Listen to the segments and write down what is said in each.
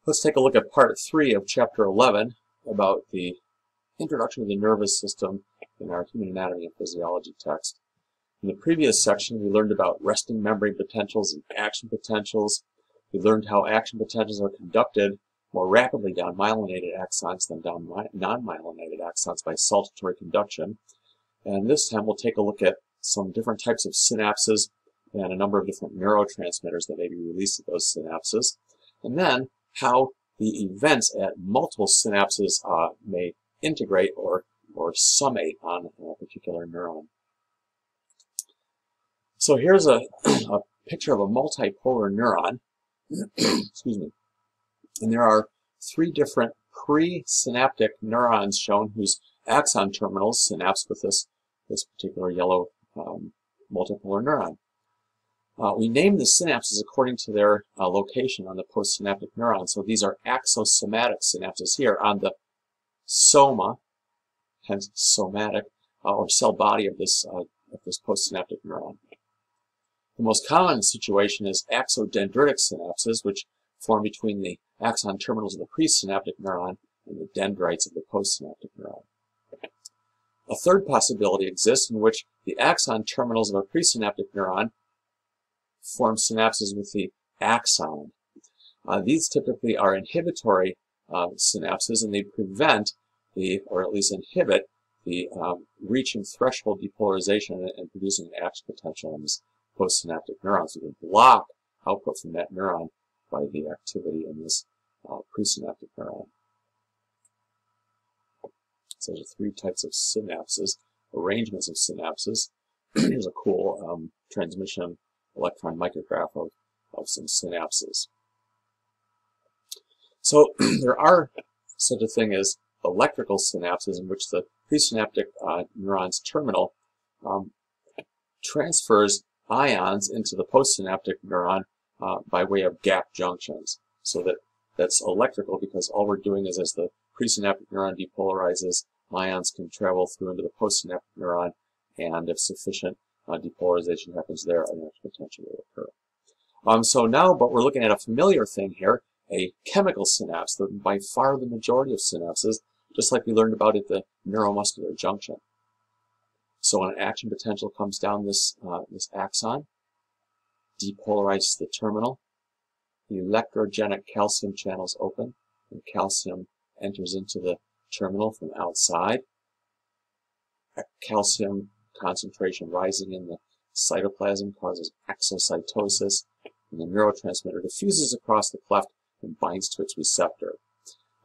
Let's take a look at part 3 of chapter 11 about the introduction of the nervous system in our human anatomy and physiology text. In the previous section, we learned about resting membrane potentials and action potentials. We learned how action potentials are conducted more rapidly down myelinated axons than down non-myelinated axons by saltatory conduction. And this time we'll take a look at some different types of synapses and a number of different neurotransmitters that may be released at those synapses. And then how the events at multiple synapses may integrate or summate on a particular neuron. So here's a picture of a multipolar neuron. Excuse me. And there are 3 different presynaptic neurons shown whose axon terminals synapse with this particular yellow multipolar neuron. We name the synapses according to their location on the postsynaptic neuron. So these are axosomatic synapses here on the soma, hence somatic, or cell body of this postsynaptic neuron. The most common situation is axodendritic synapses, which form between the axon terminals of the presynaptic neuron and the dendrites of the postsynaptic neuron. A third possibility exists in which the axon terminals of a presynaptic neuron form synapses with the axon. These typically are inhibitory synapses, and they prevent or at least inhibit the reaching threshold depolarization and producing an action potential in this postsynaptic neuron. So you can block output from that neuron by the activity in this presynaptic neuron. So there's 3 types of synapses, arrangements of synapses. Here's a cool transmission electron micrograph of some synapses. So there are such a thing as electrical synapses in which the presynaptic neuron's terminal transfers ions into the postsynaptic neuron by way of gap junctions. So that's electrical because all we're doing is as the presynaptic neuron depolarizes, ions can travel through into the postsynaptic neuron, and if sufficient depolarization happens there, an action potential will occur. So now, but we're looking at a familiar thing here, a chemical synapse, by far the majority of synapses, just like we learned about at the neuromuscular junction. So when an action potential comes down this axon, depolarizes the terminal, the electrogenic calcium channels open, and calcium enters into the terminal from outside. Calcium concentration rising in the cytoplasm causes exocytosis, and the neurotransmitter diffuses across the cleft and binds to its receptor.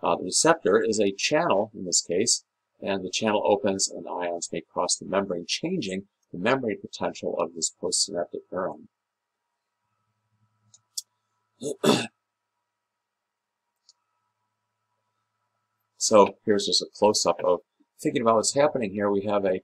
The receptor is a channel in this case, and the channel opens and ions may cross the membrane, changing the membrane potential of this postsynaptic neuron. So here's just a close-up of thinking about what's happening here. We have a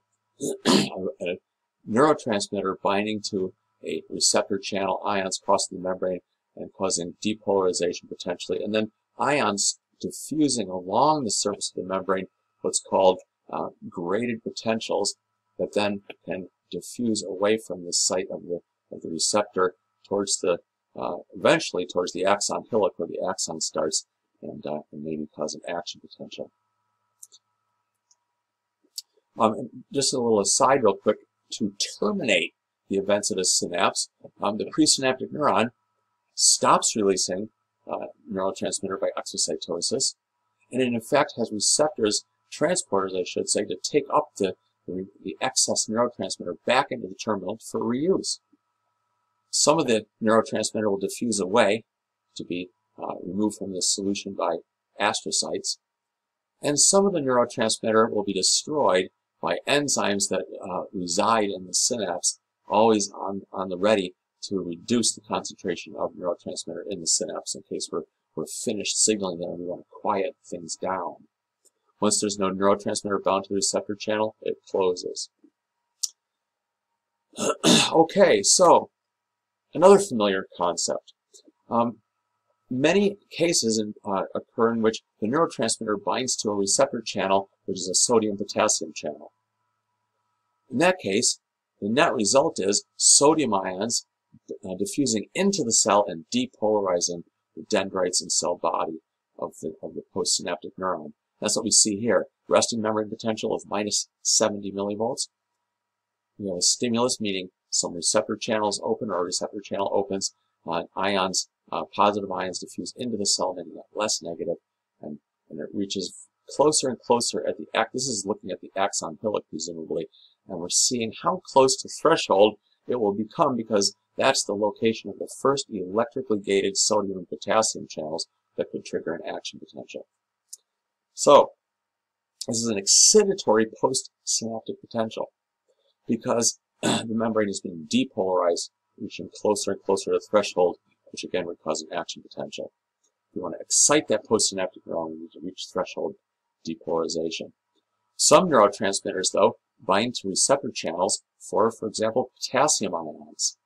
neurotransmitter binding to a receptor channel, ions crossing the membrane and causing depolarization potentially, and then ions diffusing along the surface of the membrane, what's called graded potentials, that then can diffuse away from the site of the receptor towards eventually towards the axon hillock where the axon starts, and maybe cause an action potential. And just a little aside real quick, to terminate the events at a synapse, the presynaptic neuron stops releasing neurotransmitter by exocytosis, and it in effect has receptors, transporters I should say, to take up the excess neurotransmitter back into the terminal for reuse. Some of the neurotransmitter will diffuse away to be removed from the solution by astrocytes, and some of the neurotransmitter will be destroyed by enzymes that reside in the synapse, always on the ready to reduce the concentration of neurotransmitter in the synapse in case we're finished signaling there and we want to quiet things down. Once there's no neurotransmitter bound to the receptor channel, it closes. Okay, so another familiar concept. Many cases occur in which the neurotransmitter binds to a receptor channel, which is a sodium-potassium channel. In that case, the net result is sodium ions diffusing into the cell and depolarizing the dendrites and cell body. of the postsynaptic neuron. That's what we see here. Resting membrane potential of minus 70 millivolts. We have a stimulus, meaning some receptor channels open or a receptor channel opens. Ions, positive ions diffuse into the cell, making it less negative, and it reaches closer and closer at the this is looking at the axon hillock, presumably, and we're seeing how close to threshold it will become, because that's the location of the first electrically gated sodium and potassium channels that could trigger an action potential. So, this is an excitatory postsynaptic potential, because the membrane is being depolarized, reaching closer and closer to the threshold, which again would cause an action potential. If we want to excite that postsynaptic neuron, we need to reach threshold depolarization. Some neurotransmitters, though, bind to receptor channels for example, potassium ions.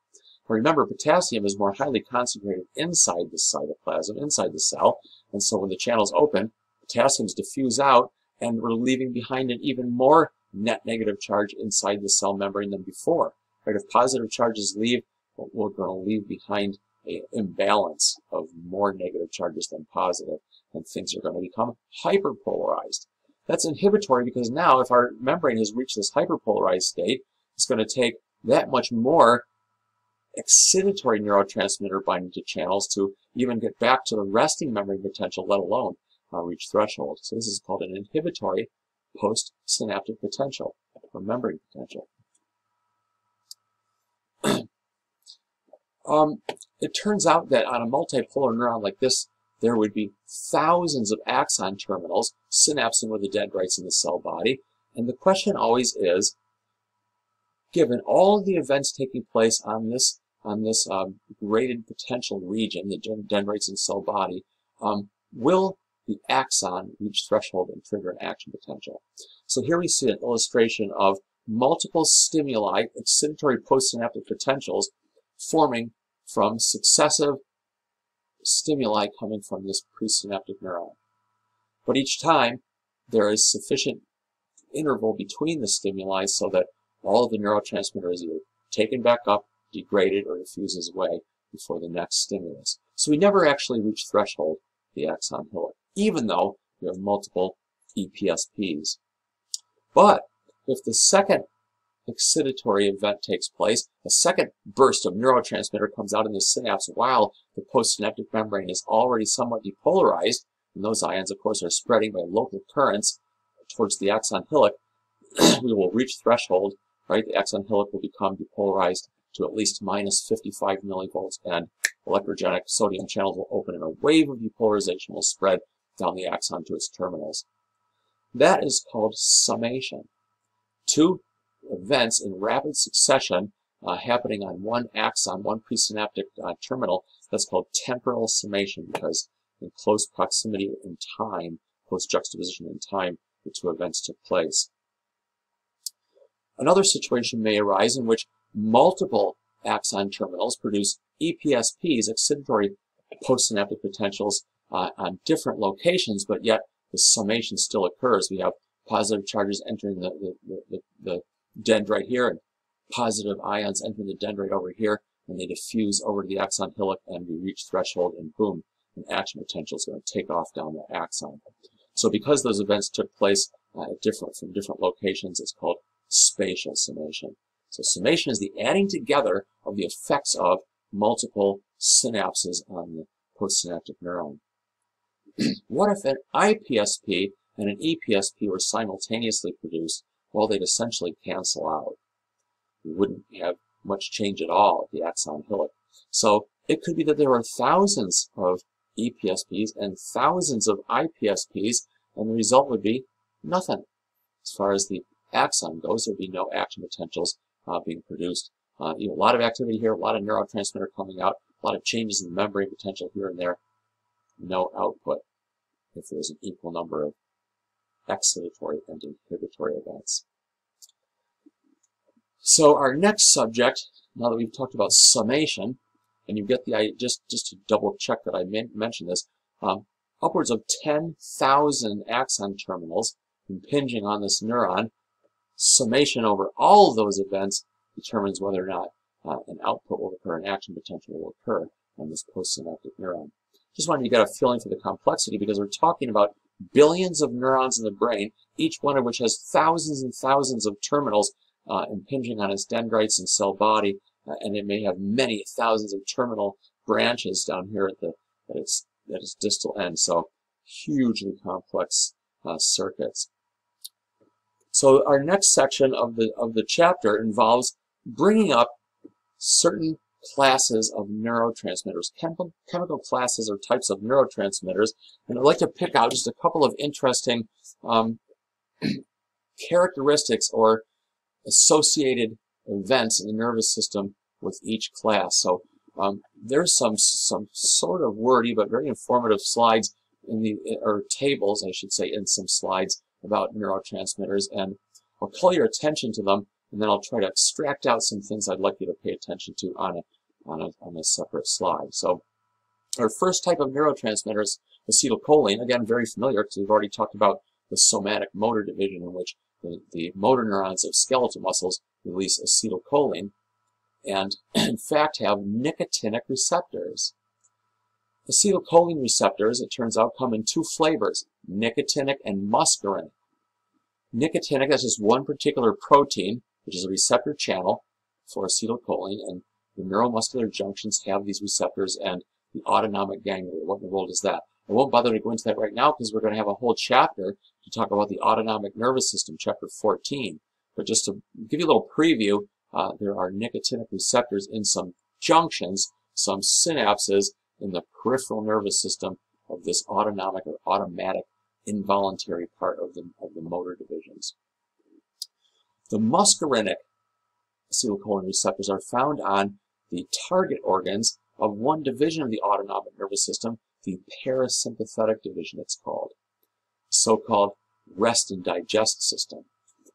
Remember, potassium is more highly concentrated inside the cytoplasm, inside the cell, and so when the channels open, potassiums diffuse out, and we're leaving behind an even more net negative charge inside the cell membrane than before. Right? If positive charges leave, we're going to leave behind an imbalance of more negative charges than positive, and things are going to become hyperpolarized. That's inhibitory, because now if our membrane has reached this hyperpolarized state, it's going to take that much more excitatory neurotransmitter binding to channels to even get back to the resting membrane potential, let alone reach threshold. So this is called an inhibitory postsynaptic potential, or membrane potential. It turns out that on a multipolar neuron like this, there would be thousands of axon terminals synapsing with the dendrites in the cell body. And the question always is, given all of the events taking place on this graded potential region, the dendrites in cell body, will the axon reach threshold and trigger an action potential? So here we see an illustration of multiple stimuli, excitatory postsynaptic potentials, forming from successive stimuli coming from this presynaptic neuron. But each time, there is sufficient interval between the stimuli so that all of the neurotransmitter is either taken back up, degraded, or diffuses away before the next stimulus. So we never actually reach threshold, the axon hillock, even though we have multiple EPSPs. But if the second excitatory event takes place, a second burst of neurotransmitter comes out in the synapse while the postsynaptic membrane is already somewhat depolarized, and those ions, of course, are spreading by local currents towards the axon hillock, we will reach threshold, right? The axon hillock will become depolarized to at least minus 55 millivolts, and electrogenic sodium channels will open, and a wave of depolarization will spread down the axon to its terminals. That is called summation. Two events in rapid succession happening on one axon, one presynaptic terminal. That's called temporal summation, because in close proximity in time, close juxtaposition in time, the two events took place. Another situation may arise in which multiple axon terminals produce EPSPs, excitatory postsynaptic potentials, on different locations, but yet the summation still occurs. We have positive charges entering the dendrite here, and positive ions entering the dendrite over here, and they diffuse over to the axon hillock, and we reach threshold, and boom, an action potential is going to take off down the axon. So because those events took place from different locations, it's called spatial summation. So summation is the adding together of the effects of multiple synapses on the postsynaptic neuron. What if an IPSP and an EPSP were simultaneously produced? Well, they'd essentially cancel out. We wouldn't have much change at all at the axon hillock. So it could be that there are thousands of EPSPs and thousands of IPSPs, and the result would be nothing. As far as the axon goes, there would be no action potentials being produced. A lot of activity here, a lot of neurotransmitter coming out, a lot of changes in the membrane potential here and there. No output if there's an equal number of excitatory and inhibitory events. So our next subject, now that we've talked about summation, and you get the idea, just to double check that I mentioned this, upwards of 10,000 axon terminals impinging on this neuron. Summation over all of those events determines whether or not an output will occur, an action potential will occur on this postsynaptic neuron. just wanted to get a feeling for the complexity because we're talking about billions of neurons in the brain, each one of which has thousands and thousands of terminals impinging on its dendrites and cell body, and it may have many thousands of terminal branches down here at its distal end. So hugely complex circuits. So our next section of the chapter involves bringing up certain classes of neurotransmitters, chemical classes or types of neurotransmitters, and I'd like to pick out just a couple of interesting characteristics or associated events in the nervous system with each class. So there's some sort of wordy but very informative slides or tables, I should say, in some slides about neurotransmitters, and I'll call your attention to them, and then I'll try to extract out some things I'd like you to pay attention to on a separate slide. So our first type of neurotransmitter is acetylcholine. Again, very familiar because we've already talked about the somatic motor division, in which the motor neurons of skeletal muscles release acetylcholine and in fact have nicotinic receptors. Acetylcholine receptors, it turns out, come in two flavors, nicotinic and muscarinic. Nicotinic is just one particular protein, which is a receptor channel for acetylcholine, and the neuromuscular junctions have these receptors and the autonomic ganglia. What in the world is that? I won't bother to go into that right now because we're going to have a whole chapter to talk about the autonomic nervous system, chapter 14. But just to give you a little preview, there are nicotinic receptors in some junctions, some synapses in the peripheral nervous system of this autonomic or automatic involuntary part of the motor divisions. The muscarinic acetylcholine receptors are found on the target organs of one division of the autonomic nervous system, the parasympathetic division it's called, the so-called rest and digest system.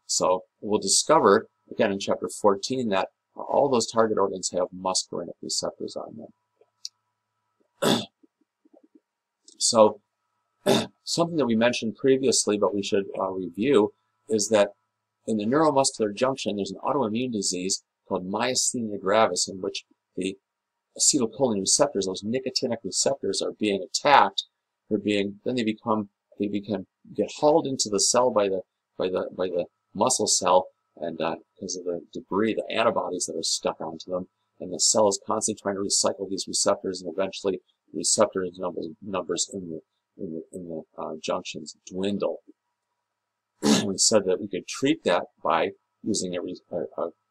So we'll discover, again in chapter 14, that all those target organs have muscarinic receptors on them. So something that we mentioned previously, but we should review, is that in the neuromuscular junction, there's an autoimmune disease called myasthenia gravis, in which the acetylcholine receptors, those nicotinic receptors, are being attacked. Then they get hauled into the cell by the muscle cell, and because of the debris, the antibodies that are stuck onto them, and the cell is constantly trying to recycle these receptors, and eventually the receptor numbers in the junctions dwindle. We said that we could treat that by using an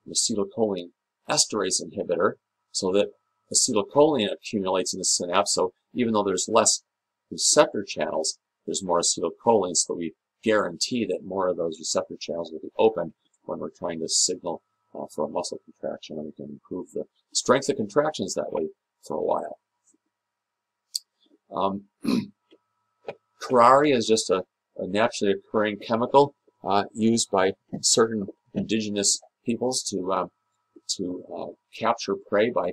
acetylcholine esterase inhibitor, so that acetylcholine accumulates in the synapse. So even though there's less receptor channels, there's more acetylcholine, so that we guarantee that more of those receptor channels will be open when we're trying to signal for a muscle contraction, and we can improve the strength of contractions that way for a while. Curare is just a naturally occurring chemical used by certain indigenous peoples to capture prey by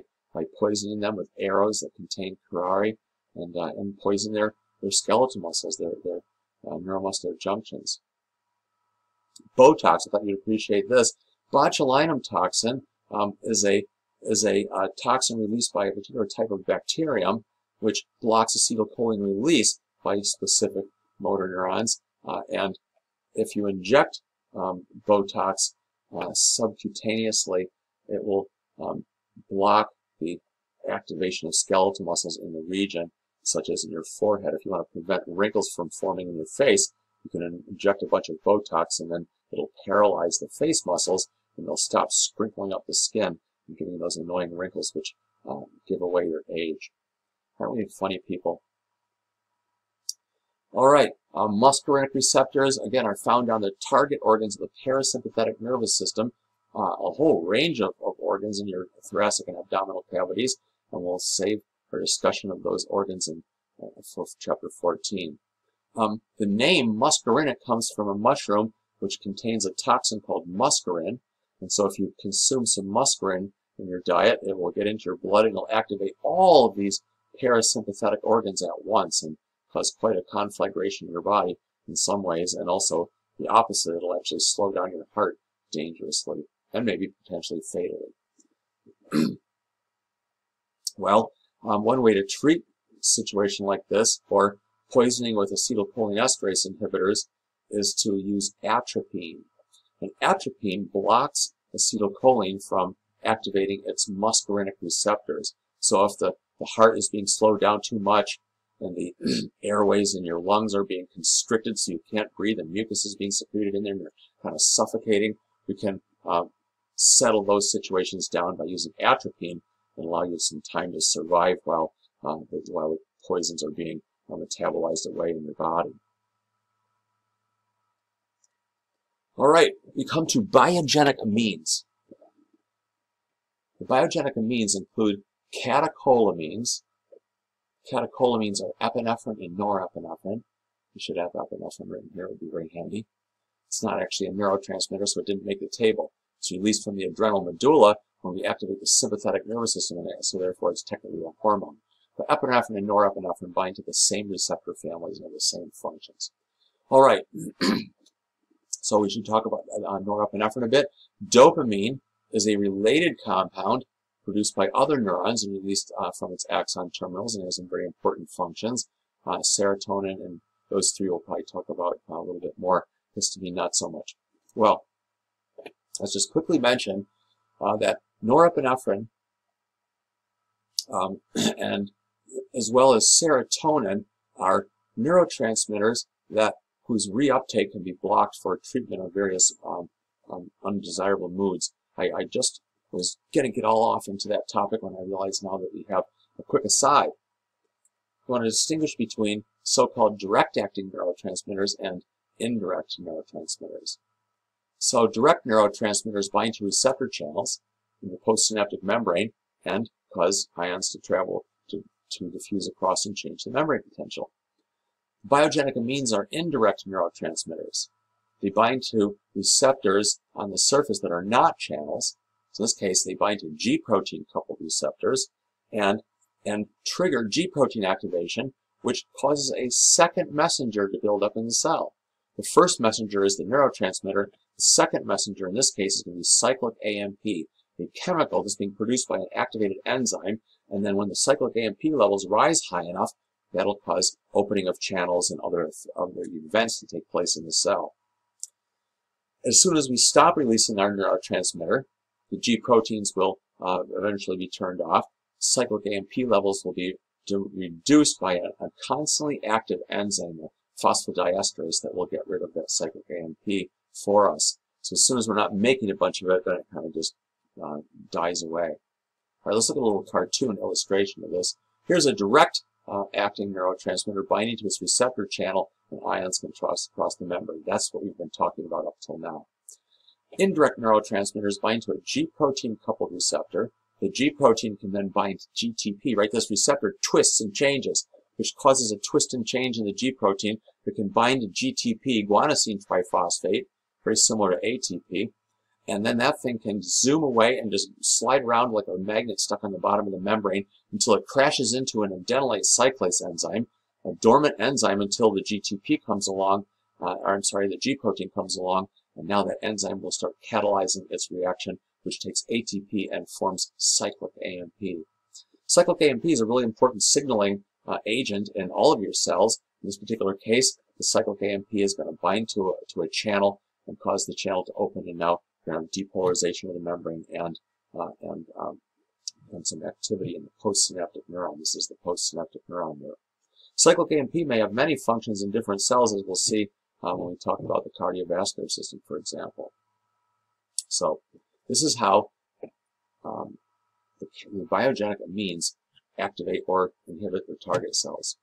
poisoning them with arrows that contain curare and poison their skeletal muscles, their neuromuscular junctions. Botox, I thought you'd appreciate this. Botulinum toxin is a toxin released by a particular type of bacterium, which blocks acetylcholine release by specific motor neurons. And if you inject Botox subcutaneously, it will block the activation of skeletal muscles in the region, such as in your forehead. If you want to prevent wrinkles from forming in your face, you can inject a bunch of Botox, and then it'll paralyze the face muscles, and they'll stop sprinkling up the skin and giving those annoying wrinkles which give away your age. Aren't we funny people? All right, muscarinic receptors, again, are found on the target organs of the parasympathetic nervous system, a whole range of organs in your thoracic and abdominal cavities, and we'll save our discussion of those organs for chapter 14. The name muscarinic comes from a mushroom which contains a toxin called muscarine, and so if you consume some muscarine in your diet, it will get into your blood and it'll activate all of these parasympathetic organs at once and cause quite a conflagration in your body in some ways, and also the opposite, it'll actually slow down your heart dangerously and maybe potentially fatally. Well, one way to treat situation like this, or poisoning with acetylcholinesterase inhibitors, is to use atropine. And atropine blocks acetylcholine from activating its muscarinic receptors. So if the heart is being slowed down too much, and the airways in your lungs are being constricted so you can't breathe, and mucus is being secreted in there, and you're kind of suffocating, we can settle those situations down by using atropine and allow you some time to survive while the poisons are being metabolized away in your body. All right, we come to biogenic amines. The biogenic amines include catecholamines. Catecholamines are epinephrine and norepinephrine. We should have epinephrine written here, it would be very handy. It's not actually a neurotransmitter, so it didn't make the table. It's released from the adrenal medulla when we activate the sympathetic nervous system, so therefore it's technically a hormone. But epinephrine and norepinephrine bind to the same receptor families and have the same functions. All right, so we should talk about norepinephrine a bit. Dopamine is a related compound produced by other neurons and released from its axon terminals, and has some very important functions. Serotonin and those three we'll probably talk about a little bit more. Histamine, not so much. Well, let's just quickly mention that norepinephrine and as well as serotonin are neurotransmitters whose reuptake can be blocked for treatment of various undesirable moods. I just was going to get all off into that topic when I realized now that we have a quick aside. We want to distinguish between so-called direct-acting neurotransmitters and indirect neurotransmitters. So direct neurotransmitters bind to receptor channels in the postsynaptic membrane and cause ions to travel to diffuse across and change the membrane potential. Biogenic amines are indirect neurotransmitters. They bind to receptors on the surface that are not channels. So in this case, they bind to G protein coupled receptors and trigger G protein activation, which causes a second messenger to build up in the cell. The first messenger is the neurotransmitter. The second messenger in this case is going to be cyclic AMP, a chemical that's being produced by an activated enzyme, and then when the cyclic AMP levels rise high enough, that'll cause opening of channels and other events to take place in the cell. As soon as we stop releasing our neurotransmitter, the G proteins will eventually be turned off. Cyclic AMP levels will be reduced by a constantly active enzyme, a phosphodiesterase, that will get rid of that cyclic AMP for us. So as soon as we're not making a bunch of it, then it kind of just dies away. All right, let's look at a little cartoon illustration of this. Here's a direct acting neurotransmitter binding to its receptor channel, and ions can cross the membrane. That's what we've been talking about up till now. Indirect neurotransmitters bind to a G protein coupled receptor. The G protein can then bind to GTP, right? This receptor twists and changes, which causes a twist and change in the G protein that can bind to GTP, guanosine triphosphate, very similar to ATP. And then that thing can zoom away and just slide around like a magnet stuck on the bottom of the membrane until it crashes into an adenylate cyclase enzyme, a dormant enzyme until the GTP comes along, the G protein comes along, and now that enzyme will start catalyzing its reaction, which takes ATP and forms cyclic AMP. Cyclic AMP is a really important signaling agent in all of your cells. In this particular case, the cyclic AMP is going to bind to a channel and cause the channel to open, and now you have depolarization of the membrane and some activity in the postsynaptic neuron. This is the postsynaptic neuron there. Cyclic AMP may have many functions in different cells, as we'll see when we talk about the cardiovascular system, for example. So this is how the biogenic amines activate or inhibit the target cells.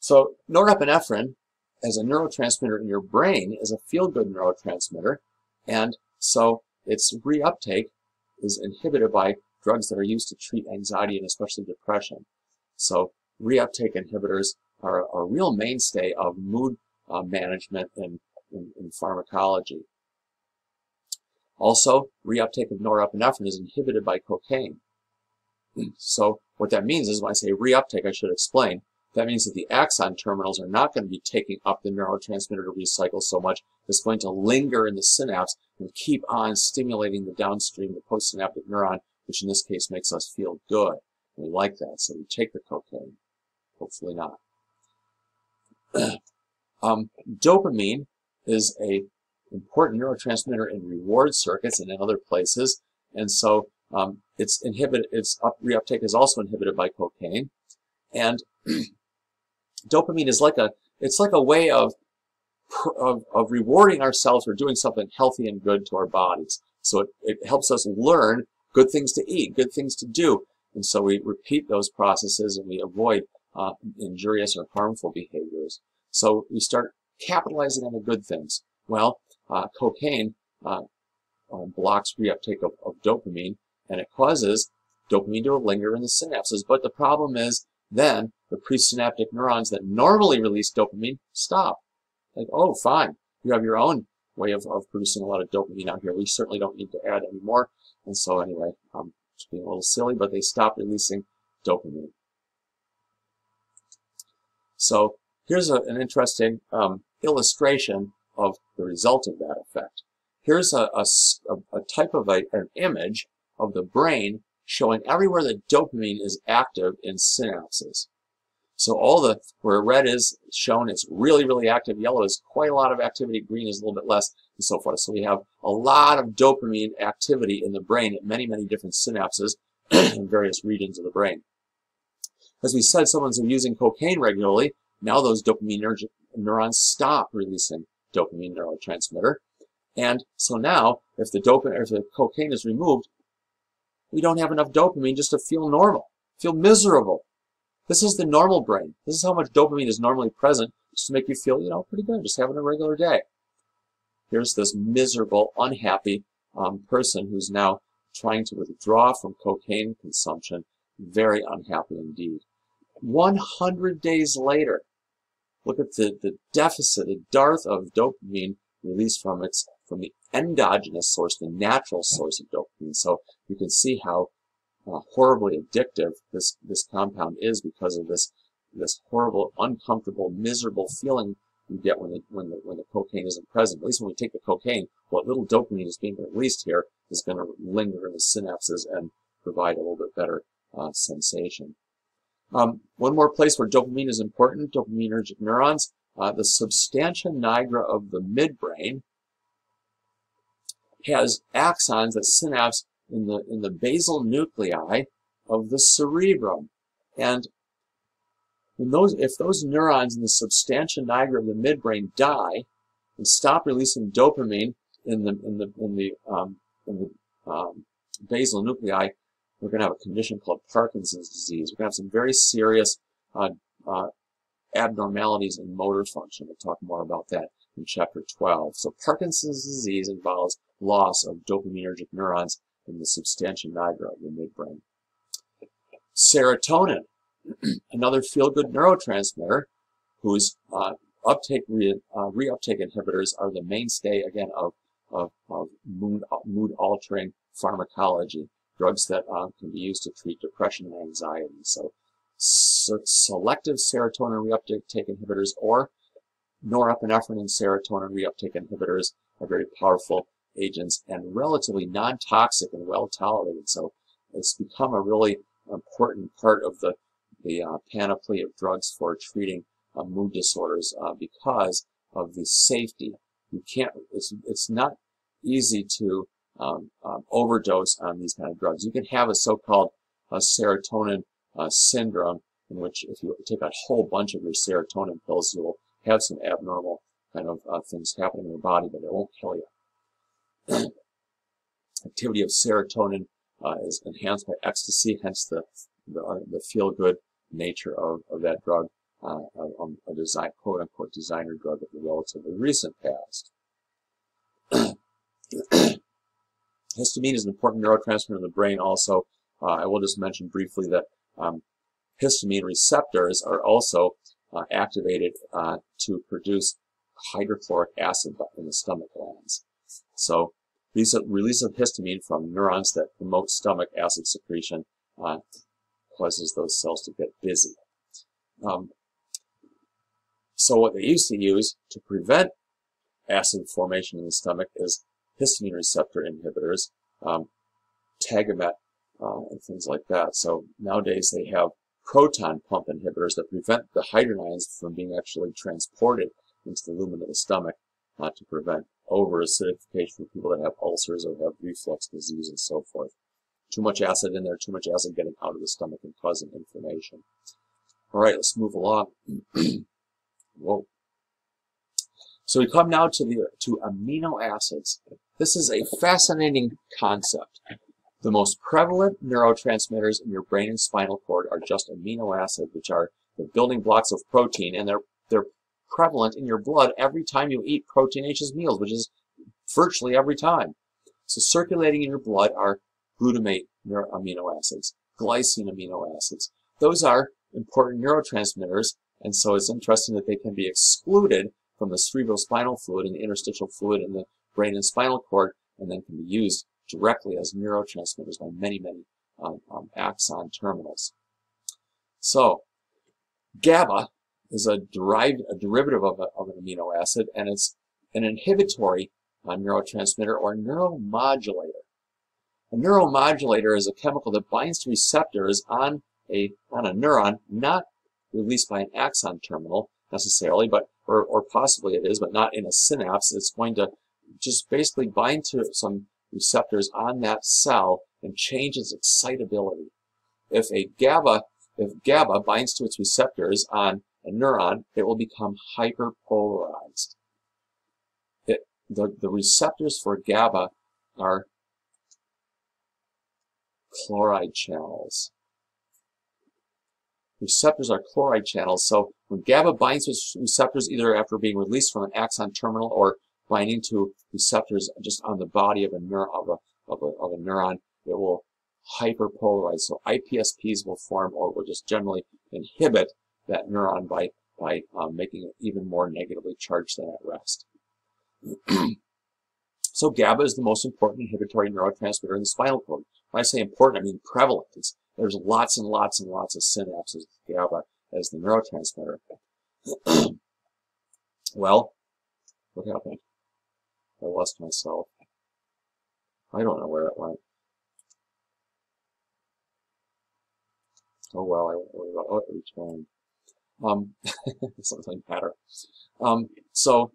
So norepinephrine, as a neurotransmitter in your brain, is a feel-good neurotransmitter, and so its reuptake is inhibited by drugs that are used to treat anxiety and especially depression. So reuptake inhibitors are a real mainstay of mood management in pharmacology. Also, reuptake of norepinephrine is inhibited by cocaine. So what that means is, when I say reuptake, I should explain, that means that the axon terminals are not going to be taking up the neurotransmitter to recycle so much. It's going to linger in the synapse and keep on stimulating the downstream, the postsynaptic neuron, which in this case makes us feel good. We like that, so we take the cocaine. Hopefully not. Dopamine is a important neurotransmitter in reward circuits and in other places, and so reuptake is also inhibited by cocaine. And dopamine is like a way of rewarding ourselves for doing something healthy and good to our bodies. So it helps us learn good things to eat, good things to do, and so we repeat those processes and we avoid injurious or harmful behaviors. So we start capitalizing on the good things. Well, cocaine blocks reuptake of dopamine, and it causes dopamine to linger in the synapses. But the problem is then the presynaptic neurons that normally release dopamine stop. Like, oh, fine, you have your own way of producing a lot of dopamine out here. We certainly don't need to add any more. And so anyway, just being a little silly, but they stop releasing dopamine. So here's an interesting illustration of the result of that effect. Here's a type of an image of the brain showing everywhere that dopamine is active in synapses. So where red is shown, it's really, really active. Yellow is quite a lot of activity. Green is a little bit less, and so forth. So we have a lot of dopamine activity in the brain at many, many different synapses in various regions of the brain. As we said, someone's using cocaine regularly. Now those dopaminergic neurons stop releasing dopamine neurotransmitter. And so now, if the cocaine is removed, we don't have enough dopamine just to feel normal, feel miserable. This is the normal brain. This is how much dopamine is normally present, just to make you feel, pretty good, just having a regular day. Here's this miserable, unhappy person who's now trying to withdraw from cocaine consumption. Very unhappy indeed. 100 days later, look at the deficit, the dearth of dopamine released from the endogenous source, the natural source of dopamine. So you can see how horribly addictive this compound is because of this horrible, uncomfortable, miserable feeling you get when the cocaine isn't present. At least when we take the cocaine, what little dopamine is being released here is going to linger in the synapses and provide a little bit better sensation. One more place where dopamine is important, dopaminergic neurons, the substantia nigra of the midbrain has axons that synapse in the basal nuclei of the cerebrum. And if those neurons in the substantia nigra of the midbrain die and stop releasing dopamine in the basal nuclei, we're going to have a condition called Parkinson's disease. We're going to have some very serious abnormalities in motor function. We'll talk more about that in Chapter 12. So Parkinson's disease involves loss of dopaminergic neurons in the substantia nigra of the midbrain. Serotonin, another feel-good neurotransmitter whose reuptake inhibitors are the mainstay, again, of mood-altering pharmacology. Drugs that can be used to treat depression and anxiety. So selective serotonin reuptake inhibitors or norepinephrine and serotonin reuptake inhibitors are very powerful agents and relatively non-toxic and well-tolerated. So it's become a really important part of the panoply of drugs for treating mood disorders because of the safety. It's not easy to overdose on these kind of drugs. You can have a so-called serotonin syndrome, in which if you take a whole bunch of your serotonin pills, you will have some abnormal kind of things happening in your body, but it won't kill you. Activity of serotonin is enhanced by ecstasy, hence the feel-good nature of that drug, a quote-unquote designer drug of the relatively recent past. Histamine is an important neurotransmitter in the brain also. I will just mention briefly that histamine receptors are also activated to produce hydrochloric acid in the stomach glands. So release of histamine from neurons that promote stomach acid secretion causes those cells to get busy. So what they used to use to prevent acid formation in the stomach is histamine receptor inhibitors. Tagamet and things like that. So nowadays they have proton pump inhibitors that prevent the hydrogen from being actually transported into the lumen of the stomach, to prevent over-acidification for people that have ulcers or have reflux disease and so forth. Too much acid in there, too much acid getting out of the stomach and causing inflammation. All right, let's move along. Whoa. So we come now to amino acids. This is a fascinating concept. The most prevalent neurotransmitters in your brain and spinal cord are just amino acids, which are the building blocks of protein, and they're prevalent in your blood every time you eat proteinaceous meals, which is virtually every time. So circulating in your blood are glutamate amino acids, glycine amino acids. Those are important neurotransmitters, and so it's interesting that they can be excluded from the cerebrospinal fluid and the interstitial fluid in the brain and spinal cord, and then can be used directly as neurotransmitters by many axon terminals. So GABA is a derivative of an amino acid, and it's an inhibitory neurotransmitter or neuromodulator. A neuromodulator is a chemical that binds to receptors on a neuron, not released by an axon terminal necessarily, but or possibly it is, but not in a synapse. It's going to just basically bind to some receptors on that cell and change its excitability. If GABA binds to its receptors on a neuron, it will become hyperpolarized. The receptors for GABA are chloride channels. Receptors are chloride channels, so when GABA binds to its receptors, either after being released from an axon terminal or binding to receptors just on the body of a neuron, it will hyperpolarize. So iPSPs will form, or will just generally inhibit that neuron by making it even more negatively charged than at rest. So GABA is the most important inhibitory neurotransmitter in the spinal cord. When I say important, I mean prevalent. There's lots and lots and lots of synapses with GABA as the neurotransmitter. Well, what happened? I lost myself. I don't know where it went. Oh well, I won't worry about it. Oh, it returned. Something better. So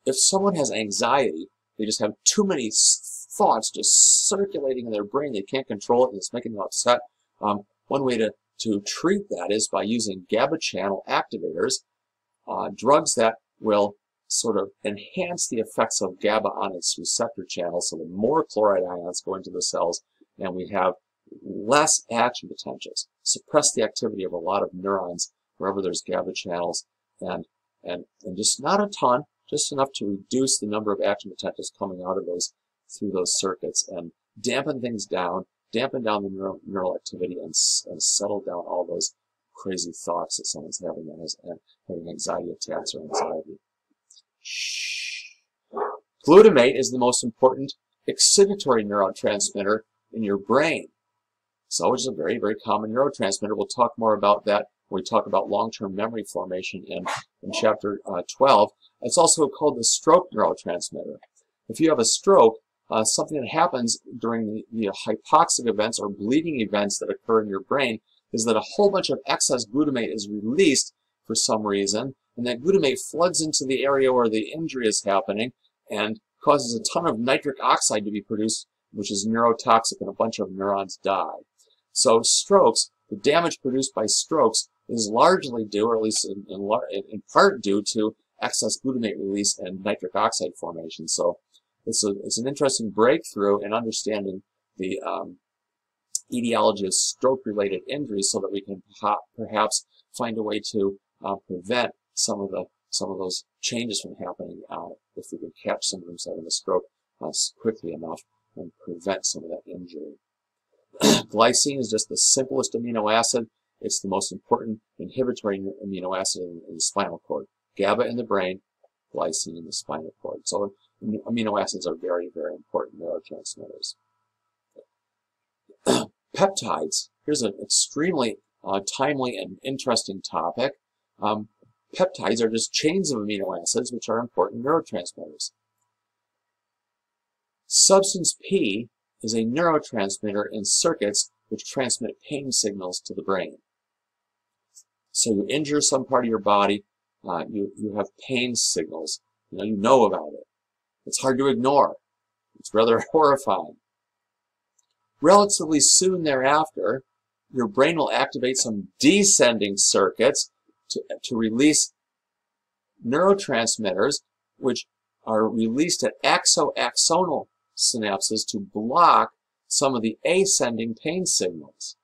if someone has anxiety, they just have too many thoughts just circulating in their brain, they can't control it, and it's making them upset. One way to treat that is by using GABA channel activators, drugs that will sort of enhance the effects of GABA on its receptor channel, so the more chloride ions go into the cells, and we have less action potentials, suppress the activity of a lot of neurons wherever there's GABA channels, and just not a ton, just enough to reduce the number of action potentials coming out of those through those circuits, and dampen things down, dampen down the neural activity, and settle down all those crazy thoughts that someone's having and having anxiety attacks or anxiety. Glutamate is the most important excitatory neurotransmitter in your brain. So it's a very, very common neurotransmitter. We'll talk more about that when we talk about long-term memory formation in chapter 12. It's also called the stroke neurotransmitter. If you have a stroke, something that happens during the hypoxic events or bleeding events that occur in your brain is that a whole bunch of excess glutamate is released for some reason, and that glutamate floods into the area where the injury is happening and causes a ton of nitric oxide to be produced, which is neurotoxic, and a bunch of neurons die. So strokes, the damage produced by strokes is largely due, or at least in part due to excess glutamate release and nitric oxide formation. So it's an interesting breakthrough in understanding the etiology of stroke-related injuries, so that we can perhaps find a way to prevent some of those changes from happening if we can catch someone who's having a stroke quickly enough and prevent some of that injury. Glycine is just the simplest amino acid. It's the most important inhibitory amino acid in the spinal cord. GABA in the brain, glycine in the spinal cord. So amino acids are very, very important neurotransmitters. Peptides. Here's an extremely timely and interesting topic. Peptides are just chains of amino acids, which are important neurotransmitters. Substance P is a neurotransmitter in circuits which transmit pain signals to the brain. So you injure some part of your body, you have pain signals. You know about it. It's hard to ignore. It's rather horrifying. Relatively soon thereafter, your brain will activate some descending circuits to release neurotransmitters, which are released at axonal synapses to block some of the ascending pain signals.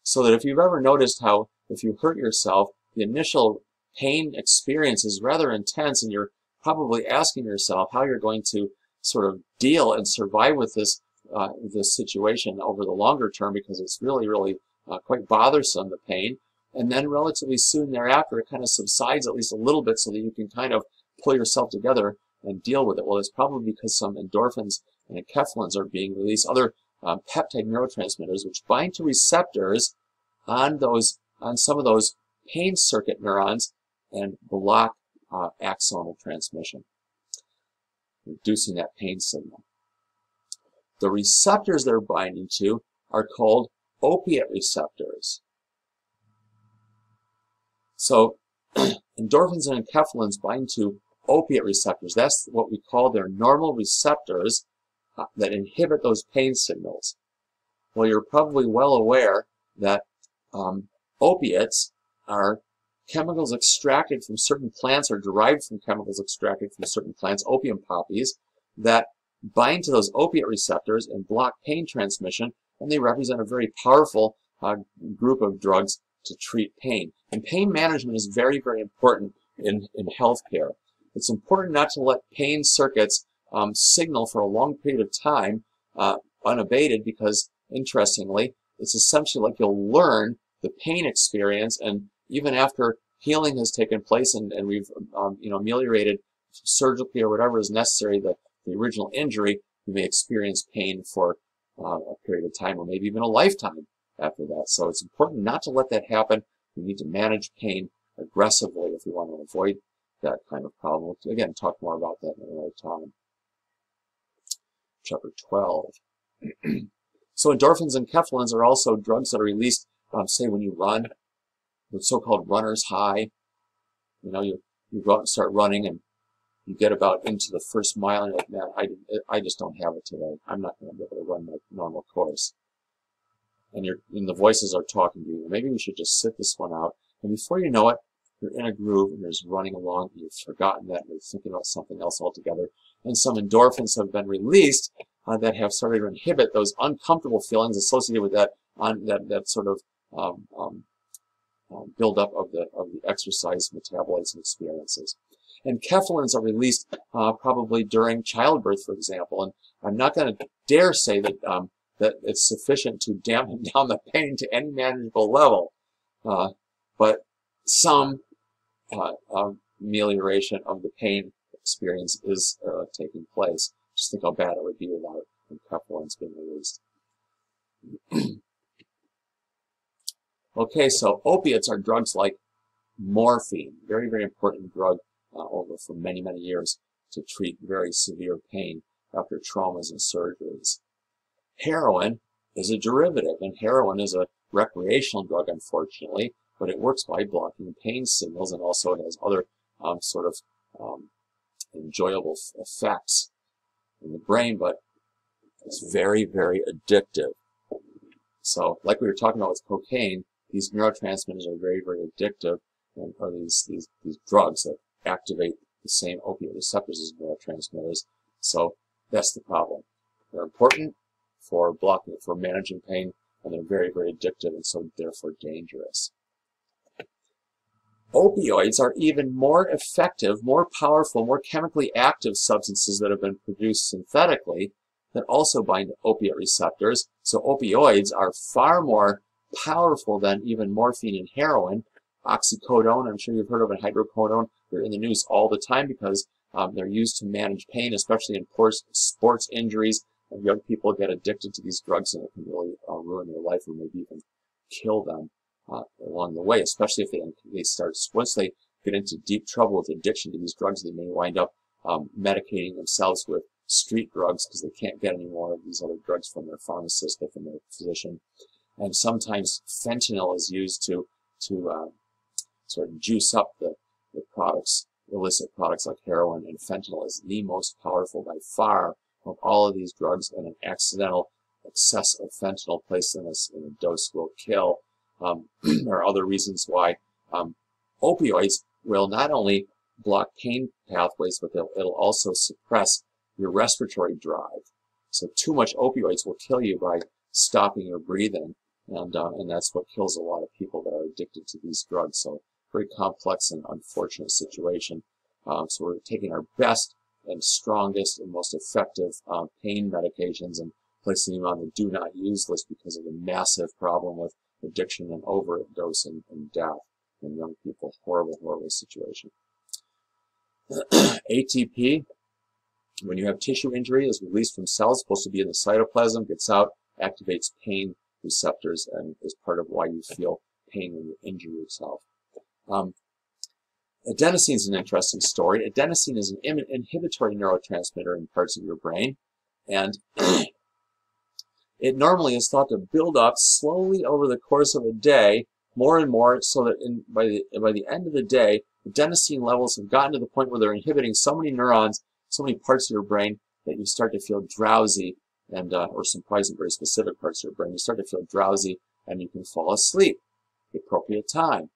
So that if you've ever noticed how if you hurt yourself, the initial pain experience is rather intense, and you're probably asking yourself how you're going to sort of deal and survive with this situation over the longer term, because it's really, really quite bothersome, the pain. And then relatively soon thereafter, it kind of subsides at least a little bit so that you can kind of pull yourself together and deal with it. Well, it's probably because some endorphins and enkephalins are being released, other peptide neurotransmitters, which bind to receptors on some of those pain circuit neurons and block axonal transmission, reducing that pain signal. The receptors they're binding to are called opiate receptors. So endorphins and enkephalins bind to opiate receptors. That's what we call their normal receptors that inhibit those pain signals. Well, you're probably well aware that opiates are chemicals extracted from certain plants, or derived from chemicals extracted from certain plants, opium poppies, that bind to those opiate receptors and block pain transmission, and they represent a very powerful group of drugs to treat pain. And pain management is very, very important in healthcare. It's important not to let pain circuits signal for a long period of time unabated, because, interestingly, it's essentially like you'll learn the pain experience, and even after healing has taken place and we've ameliorated surgically or whatever is necessary the original injury, you may experience pain for a period of time, or maybe even a lifetime after that. So it's important not to let that happen. We need to manage pain aggressively if we want to avoid that kind of problem. We'll, again, talk more about that in another time. Chapter 12. So endorphins and enkephalins are also drugs that are released, say, when you run, the so-called runner's high. You go out and start running, and you get about into the first mile, and you're like, man, I just don't have it today. I'm not going to be able to run my normal course. And the voices are talking to you. Maybe we should just sit this one out. And before you know it, you're in a groove, and you're just running along, and you've forgotten that, and you're thinking about something else altogether. And some endorphins have been released that have started to inhibit those uncomfortable feelings associated with that sort of buildup of the exercise metabolites and experiences. And enkephalins are released probably during childbirth, for example. And I'm not going to dare say that that it's sufficient to dampen down the pain to any manageable level, but some amelioration of the pain experience is taking place. Just think how bad it would be without enkephalins being released. Okay, so opiates are drugs like morphine, very, very important drug over for many, many years to treat very severe pain after traumas and surgeries. Heroin is a derivative, and heroin is a recreational drug, unfortunately, but it works by blocking pain signals, and also has other sort of enjoyable effects in the brain, but it's very, very addictive. So, like we were talking about with cocaine, these neurotransmitters are very, very addictive, and are these drugs that activate the same opiate receptors as neurotransmitters. So that's the problem. They're important for blocking, for managing pain, and they're very, very addictive, and so therefore dangerous. Opioids are even more effective, more powerful, more chemically active substances that have been produced synthetically that also bind to opiate receptors. So opioids are far more powerful than even morphine and heroin. Oxycodone, I'm sure you've heard of, and hydrocodone, they're in the news all the time because they're used to manage pain, especially in sports injuries. And young people get addicted to these drugs, and it can really ruin their life, or maybe even kill them along the way, especially if they start, once they get into deep trouble with addiction to these drugs, they may wind up medicating themselves with street drugs because they can't get any more of these other drugs from their pharmacist or from their physician. And sometimes fentanyl is used to sort of juice up the products, illicit products like heroin, and fentanyl is the most powerful by far of all of these drugs, and an accidental excess of fentanyl placed in a dose will kill. There are other reasons why opioids will not only block pain pathways, but it'll also suppress your respiratory drive. So too much opioids will kill you by stopping your breathing, and that's what kills a lot of people that are addicted to these drugs. So very complex and unfortunate situation. So we're taking our best and strongest and most effective pain medications and placing them on the do not use list because of the massive problem with addiction and overdose and death in young people. Horrible, horrible situation. ATP, when you have tissue injury, is released from cells, supposed to be in the cytoplasm, gets out, activates pain receptors, and is part of why you feel pain when you injure yourself. Adenosine is an interesting story. Adenosine is an inhibitory neurotransmitter in parts of your brain, and it normally is thought to build up slowly over the course of a day, more and more, so that by the end of the day, adenosine levels have gotten to the point where they're inhibiting so many neurons, so many parts of your brain, that you start to feel drowsy, and or some very specific parts of your brain. You start to feel drowsy, and you can fall asleep at the appropriate time.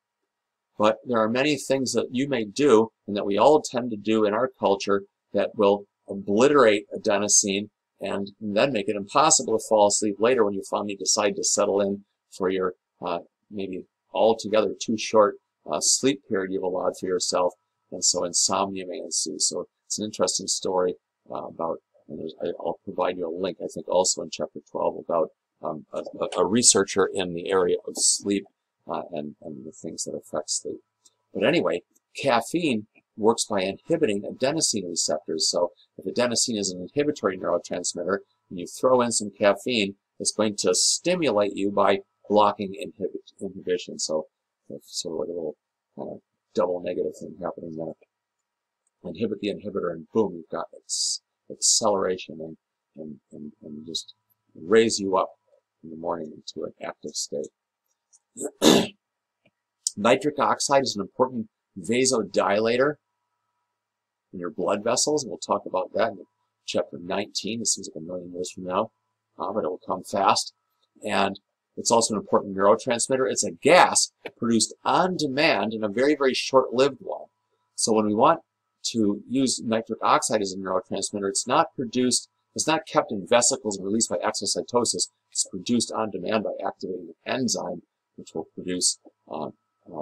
But there are many things that you may do, and that we all tend to do in our culture, that will obliterate adenosine and then make it impossible to fall asleep later when you finally decide to settle in for your maybe altogether too short sleep period you've allowed for yourself, and so insomnia may ensue. So it's an interesting story about, and I'll provide you a link, I think, also in chapter 12 about a researcher in the area of sleep and the things that affect sleep. But anyway, caffeine works by inhibiting adenosine receptors. So if adenosine is an inhibitory neurotransmitter, and you throw in some caffeine, it's going to stimulate you by blocking inhibition. So it's sort of like a little kind of double negative thing happening there. Inhibit the inhibitor, and boom, you've got acceleration and just raise you up in the morning into an active state. Nitric oxide is an important vasodilator in your blood vessels, and we'll talk about that in chapter 19. This seems like a million years from now, but it will come fast. And it's also an important neurotransmitter. It's a gas produced on demand and a very, very short-lived one. So when we want to use nitric oxide as a neurotransmitter, it's not kept in vesicles and released by exocytosis. It's produced on demand by activating an enzyme, which will produce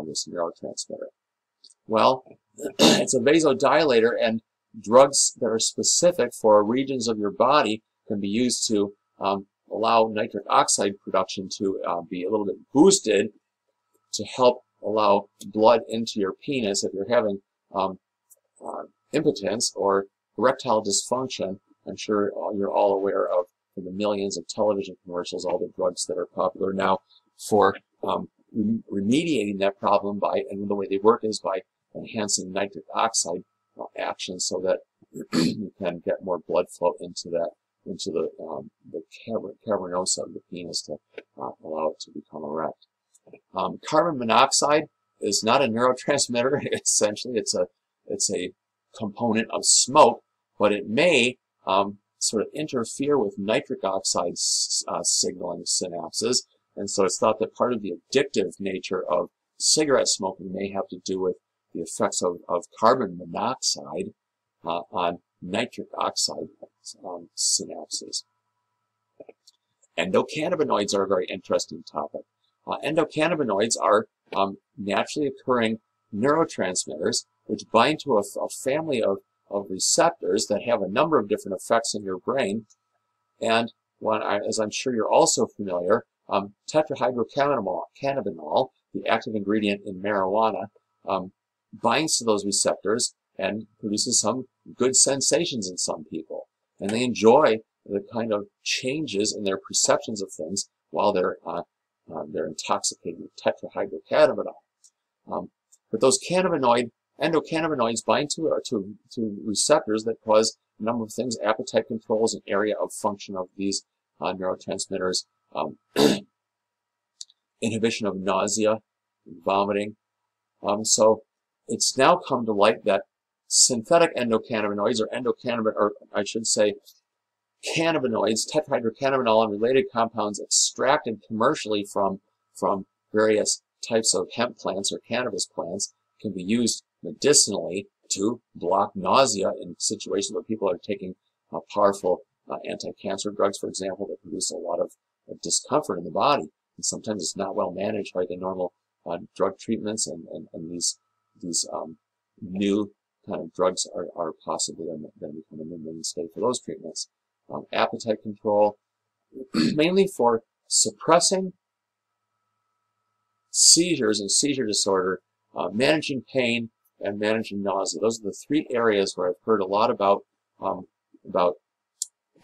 this neurotransmitter. Well, it's a vasodilator, and drugs that are specific for regions of your body can be used to allow nitric oxide production to be a little bit boosted to help allow blood into your penis if you're having impotence or erectile dysfunction. I'm sure you're all aware of, from the millions of television commercials, all the drugs that are popular now for remediating that problem and the way they work is by enhancing nitric oxide action so that you can get more blood flow into the cavernosa of the penis to allow it to become erect. Carbon monoxide is not a neurotransmitter. Essentially, it's a component of smoke, but it may sort of interfere with nitric oxide signaling synapses, and so it's thought that part of the addictive nature of cigarette smoking may have to do with the effects of carbon monoxide on nitric oxide synapses. Endocannabinoids are a very interesting topic. Endocannabinoids are naturally occurring neurotransmitters which bind to a family of receptors that have a number of different effects in your brain. And as I'm sure you're also familiar, tetrahydrocannabinol, the active ingredient in marijuana, binds to those receptors and produces some good sensations in some people. And they enjoy the kind of changes in their perceptions of things while they're intoxicated with tetrahydrocannabinol. But those endocannabinoids bind to receptors that cause a number of things. Appetite control is an area of function of these neurotransmitters. Inhibition of nausea, vomiting. So it's now come to light that synthetic endocannabinoids, or I should say cannabinoids, tetrahydrocannabinol and related compounds extracted commercially from various types of hemp plants or cannabis plants, can be used medicinally to block nausea in situations where people are taking powerful anti-cancer drugs, for example, that produce a lot of discomfort in the body. And sometimes it's not well managed by the normal drug treatments, and these new kind of drugs are possibly going to become a mainstay for those treatments. Appetite control, mainly for suppressing seizures and seizure disorder, managing pain, and managing nausea. Those are the three areas where I've heard a lot about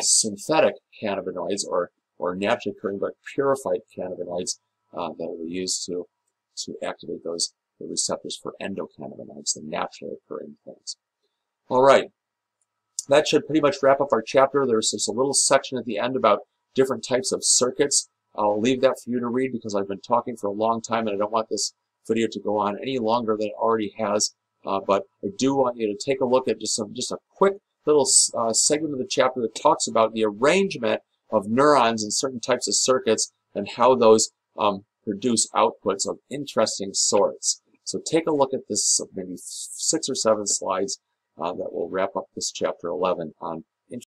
synthetic cannabinoids or naturally occurring but purified cannabinoids that will be used to activate the receptors for endocannabinoids, the naturally occurring things. All right, that should pretty much wrap up our chapter. There's just a little section at the end about different types of circuits. I'll leave that for you to read because I've been talking for a long time and I don't want this video to go on any longer than it already has. But I do want you to take a look at just a quick little segment of the chapter that talks about the arrangement of neurons in certain types of circuits and how those produce outputs of interesting sorts. So take a look at this, maybe 6 or 7 slides that will wrap up this chapter 11 on